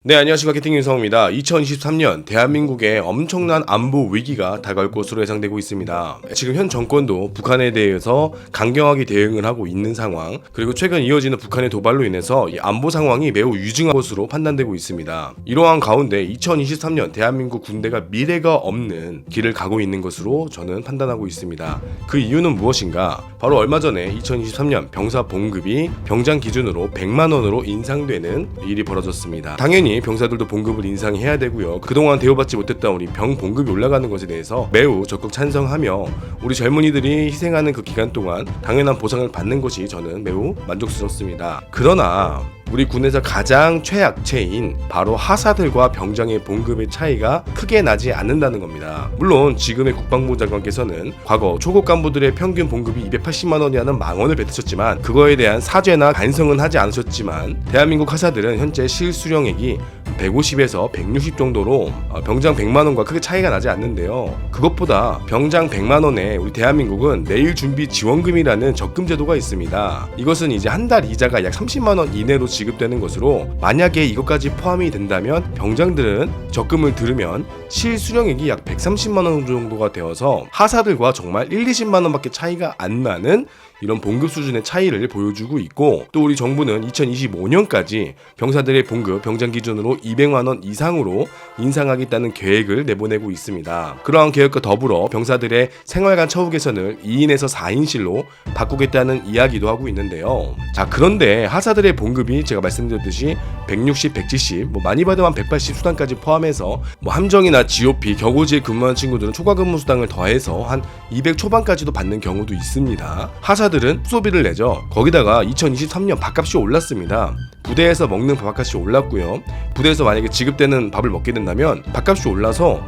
네, 안녕하십니까. 마케팅 윤성호입니다. 2023년 대한민국의 엄청난 안보 위기가 다가올 것으로 예상되고 있습니다. 지금 현 정권도 북한에 대해서 강경하게 대응을 하고 있는 상황, 그리고 최근 이어지는 북한의 도발로 인해서 이 안보 상황이 매우 위중한 것으로 판단되고 있습니다. 이러한 가운데 2023년 대한민국 군대가 미래가 없는 길을 가고 있는 것으로 저는 판단하고 있습니다. 그 이유는 무엇인가? 바로 얼마 전에 2023년 병사 봉급이 병장 기준으로 100만 원으로 인상되는 일이 벌어졌습니다. 당연히 병사들도 봉급을 인상해야 되고요. 그동안 대우받지 못했던 우리 병 봉급이 올라가는 것에 대해서 매우 적극 찬성하며 우리 젊은이들이 희생하는 그 기간 동안 당연한 보상을 받는 것이 저는 매우 만족스럽습니다. 그러나 우리 군에서 가장 최약체인 바로 하사들과 병장의 봉급의 차이가 크게 나지 않는다는 겁니다. 물론 지금의 국방부 장관께서는 과거 초급 간부들의 평균 봉급이 280만 원이라는 망언을 뱉으셨지만 그거에 대한 사죄나 반성은 하지 않으셨지만 대한민국 하사들은 현재 실수령액이 150에서 160 정도로 병장 100만 원과 크게 차이가 나지 않는데요. 그것보다 병장 100만 원에 우리 대한민국은 내일 준비 지원금이라는 적금 제도가 있습니다. 이것은 이제 한 달 이자가 약 30만 원 이내로 지급되는 것으로 만약에 이것까지 포함이 된다면 병장들은 적금을 들으면 실수령액이 약 130만 원 정도가 되어서 하사들과 정말 1-20만 원밖에 차이가 안 나는 이런 봉급 수준의 차이를 보여주고 있고, 또 우리 정부는 2025년까지 병사들의 봉급 병장 기준으로 200만 원 이상으로 인상하겠다는 계획을 내보내고 있습니다. 그러한 계획과 더불어 병사들의 생활관 처우 개선을 2인에서 4인실로 바꾸겠다는 이야기도 하고 있는데요. 자, 그런데 하사들의 봉급이 제가 말씀드렸듯이 160, 170, 많이 받으면 180 수당까지 포함해서 함정이나 GOP, 격오지에 근무하는 친구들은 초과 근무 수당을 더해서 한 200 초반까지도 받는 경우도 있습니다. 하사들은 수소비를 내죠. 거기다가 2023년 밥값이 올랐습니다. 부대에서 먹는 밥값이 올랐고요. 부대에서 만약에 지급되는 밥을 먹게 된다면 밥값이 올라서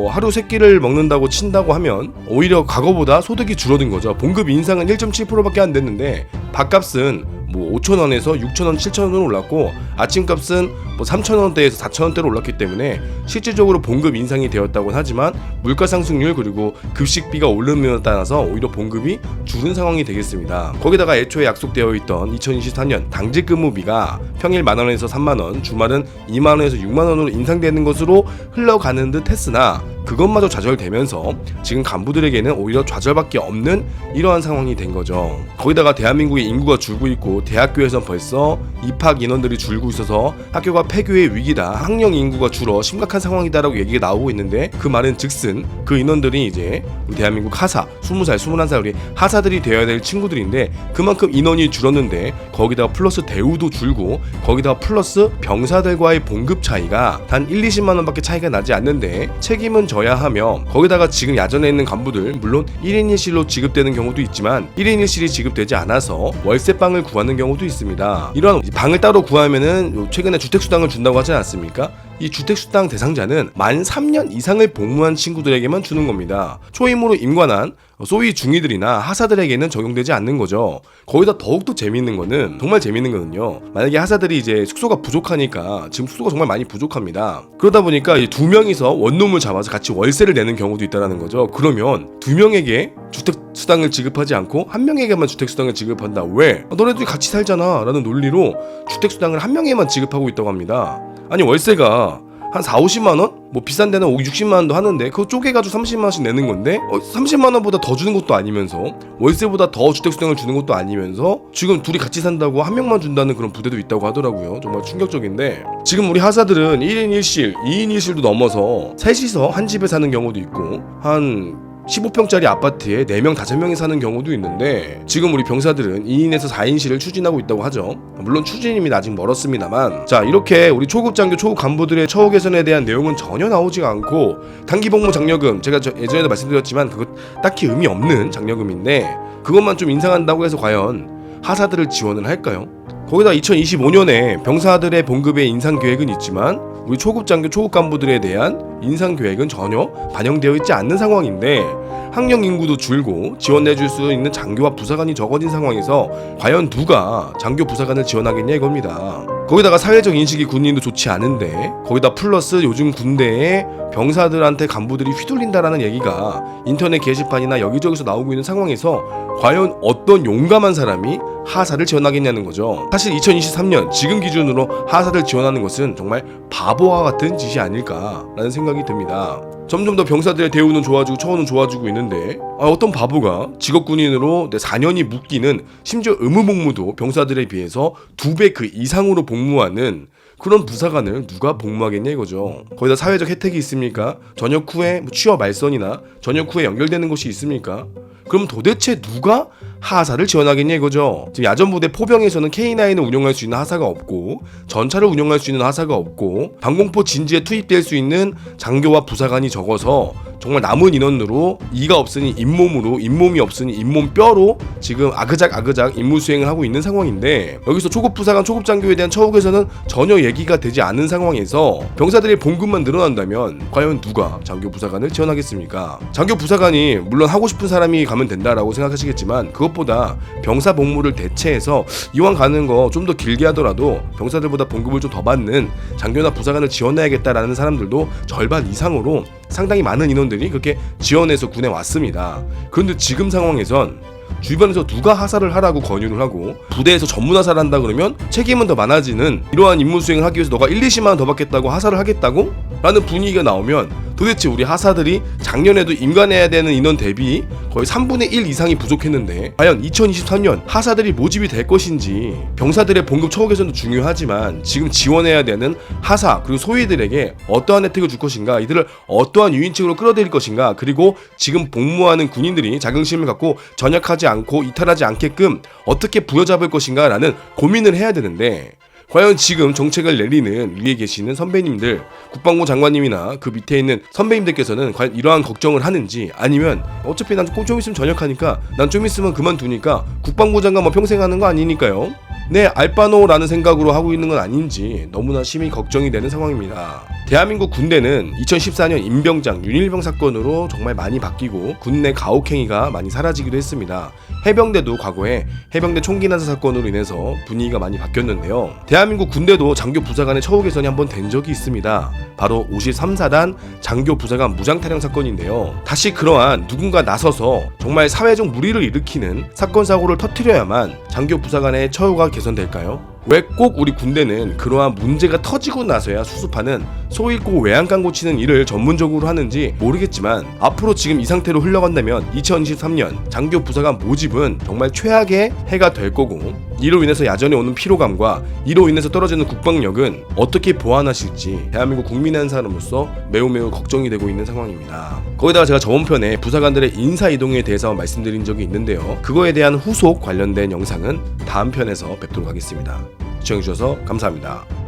하루 3끼를 먹는다고 친다고 하면 오히려 과거보다 소득이 줄어든 거죠. 봉급 인상은 1.7%밖에 안 됐는데 밥값은 5,000원에서 6,000원, 7,000원 올랐고 아침값은 3,000원대에서 4,000원대로 올랐기 때문에 실질적으로 봉급 인상이 되었다고 하지만 물가 상승률 그리고 급식비가 오름에 따라서 오히려 봉급이 줄은 상황이 되겠습니다. 거기다가 애초에 약속되어 있던 2024년 당직 근무비가 평일 만원에서 3만원, 주말은 2만원에서 6만원으로 인상되는 것으로 흘러가는 듯 했으나 그것마저 좌절되면서 지금 간부들에게는 오히려 좌절밖에 없는 이러한 상황이 된 거죠. 거기다가 대한민국의 인구가 줄고 있고 대학교에선 벌써 입학 인원들이 줄고 있어서 학교가 폐교의 위기다, 학령 인구가 줄어 심각한 상황이다라고 얘기가 나오고 있는데 그 말은 즉슨 그 인원들이 이제 우리 대한민국 하사 20살, 21살 우리 하사들이 되어야 될 친구들인데 그만큼 인원이 줄었는데 거기다가 플러스 대우도 줄고 거기다가 플러스 병사들과의 봉급 차이가 단 1-20만 원밖에 차이가 나지 않는데 책임은 져야 하며 거기다가 지금 야전에 있는 간부들 물론 1인 1실로 지급되는 경우도 있지만 1인 1실이 지급되지 않아서 월세방을 구하는 경우도 있습니다. 이런 방을 따로 구하면은 최근에 주택수당을 준다고 하지 않았습니까? 이 주택수당 대상자는 만 3년 이상을 복무한 친구들에게만 주는 겁니다. 초임으로 임관한 소위 중위들이나 하사들에게는 적용되지 않는 거죠. 거기다 더욱더 재미있는 거는 정말 재미있는 거는요. 만약에 하사들이 이제 숙소가 부족하니까 지금 숙소가 정말 많이 부족합니다. 그러다 보니까 이 2명이서 원룸을 잡아서 같이 월세를 내는 경우도 있다는 거죠. 그러면 2명에게 주택수당을 지급하지 않고 1명에게만 주택수당을 지급한다. 왜? 너네들이 같이 살잖아 라는 논리로 주택수당을 1명에만 지급하고 있다고 합니다. 아니 월세가 한 40-50만원? 비싼 데는 50-60만원도 하는데 그거 쪼개가지고 30만원씩 내는 건데 30만원보다 더 주는 것도 아니면서 월세보다 더 주택수당을 주는 것도 아니면서 지금 둘이 같이 산다고 한 명만 준다는 그런 부대도 있다고 하더라고요. 정말 충격적인데 지금 우리 하사들은 1인 1실, 2인 1실도 넘어서 셋이서 한 집에 사는 경우도 있고 한 15평짜리 아파트에 4명, 5명이 사는 경우도 있는데 지금 우리 병사들은 2인에서 4인실을 추진하고 있다고 하죠. 물론 추진입니다. 아직 멀었습니다만 자 이렇게 우리 초급 장교, 초급 간부들의 처우 개선에 대한 내용은 전혀 나오지가 않고 단기복무 장려금 제가 예전에도 말씀드렸지만 그거 딱히 의미 없는 장려금인데 그것만 좀 인상한다고 해서 과연 하사들을 지원을 할까요? 거기다 2025년에 병사들의 봉급의 인상 계획은 있지만 우리 초급 장교, 초급 간부들에 대한 인상 계획은 전혀 반영되어 있지 않는 상황인데 학령 인구도 줄고 지원해줄 수 있는 장교와 부사관이 적어진 상황에서 과연 누가 장교 부사관을 지원하겠냐 이겁니다. 거기다가 사회적 인식이 군인도 좋지 않은데 거기다 플러스 요즘 군대에 병사들한테 간부들이 휘둘린다라는 얘기가 인터넷 게시판이나 여기저기서 나오고 있는 상황에서 과연 어떤 용감한 사람이 하사를 지원하겠냐는 거죠. 사실 2023년 지금 기준으로 하사를 지원하는 것은 정말 바보와 같은 짓이 아닐까라는 생각이 듭니다. 점점 더 병사들의 대우는 좋아지고 처우는 좋아지고 있는데 어떤 바보가 직업군인으로 4년이 묶이는, 심지어 의무복무도 병사들에 비해서 2배 그 이상으로 복무하는 그런 부사관을 누가 복무하겠냐 이거죠. 거기다 사회적 혜택이 있습니까? 전역 후에 취업 말선이나 전역 후에 연결되는 것이 있습니까? 그럼 도대체 누가 하사를 지원하겠냐 이거죠. 지금 야전부대 포병에서는 K9을 운영할 수 있는 하사가 없고, 전차를 운영할 수 있는 하사가 없고, 방공포 진지에 투입될 수 있는 장교와 부사관이 적어서 정말 남은 인원으로 이가 없으니 잇몸으로, 잇몸이 없으니 잇몸뼈로 지금 아그작 임무 수행을 하고 있는 상황인데, 여기서 초급 부사관, 초급 장교에 대한 처우 개선은 전혀 얘기가 되지 않은 상황에서 병사들의 봉급만 늘어난다면 과연 누가 장교 부사관을 지원하겠습니까? 장교 부사관이 물론 하고 싶은 사람이 가면 된다라고 생각하시겠지만, 그것보다 병사 복무를 대체해서 이왕 가는 거 좀 더 길게 하더라도 병사들보다 봉급을 좀 더 받는 장교나 부사관을 지원해야겠다라는 사람들도 절반 이상으로 상당히 많은 인원들이 그렇게 지원해서 군에 왔습니다. 그런데 지금 상황에선 주변에서 누가 하사를 하라고 권유를 하고, 부대에서 전문 하사를 한다 그러면 책임은 더 많아지는 이러한 임무 수행을 하기 위해서 너가 1, 20만 원 더 받겠다고 하사를 하겠다고? 라는 분위기가 나오면 도대체 우리 하사들이 작년에도 임관해야 되는 인원 대비 거의 3분의 1 이상이 부족했는데 과연 2023년 하사들이 모집이 될 것인지, 병사들의 봉급 처우 개선도 중요하지만 지금 지원해야 되는 하사 그리고 소위들에게 어떠한 혜택을 줄 것인가, 이들을 어떠한 유인책으로 끌어들일 것인가, 그리고 지금 복무하는 군인들이 자긍심을 갖고 전역하지 않고 이탈하지 않게끔 어떻게 부여잡을 것인가 라는 고민을 해야 되는데, 과연 지금 정책을 내리는 위에 계시는 선배님들, 국방부 장관님이나 그 밑에 있는 선배님들께서는 과연 이러한 걱정을 하는지, 아니면 어차피 난 좀 있으면 전역하니까, 난 좀 있으면 그만두니까 국방부 장관 뭐 평생 하는 거 아니니까요, 네 알바노라는 생각으로 하고 있는 건 아닌지 너무나 심히 걱정이 되는 상황입니다. 대한민국 군대는 2014년 임병장 윤일병 사건으로 정말 많이 바뀌고 군내 가혹행위가 많이 사라지기도 했습니다. 해병대도 과거에 해병대 총기 난사 사건으로 인해서 분위기가 많이 바뀌었는데요. 대한민국 군대도 장교 부사관의 처우 개선이 한번 된 적이 있습니다. 바로 53사단 장교 부사관 무장타령 사건인데요. 다시 그러한 누군가 나서서 정말 사회적 물의를 일으키는 사건 사고를 터뜨려야만 장교 부사관의 처우가 개선될까요? 왜 꼭 우리 군대는 그러한 문제가 터지고 나서야 수습하는 소위 꼭 외양간 고치는 일을 전문적으로 하는지 모르겠지만, 앞으로 지금 이 상태로 흘러간다면 2023년 장교 부사관 모집은 정말 최악의 해가 될 거고, 이로 인해서 야전에 오는 피로감과 이로 인해서 떨어지는 국방력은 어떻게 보완하실지 대한민국 국민의 한 사람으로서 매우 걱정이 되고 있는 상황입니다. 거기다가 제가 저번 편에 부사관들의 인사 이동에 대해서 말씀드린 적이 있는데요. 그거에 대한 후속 관련된 영상은 다음 편에서 뵙도록 하겠습니다. 시청해주셔서 감사합니다.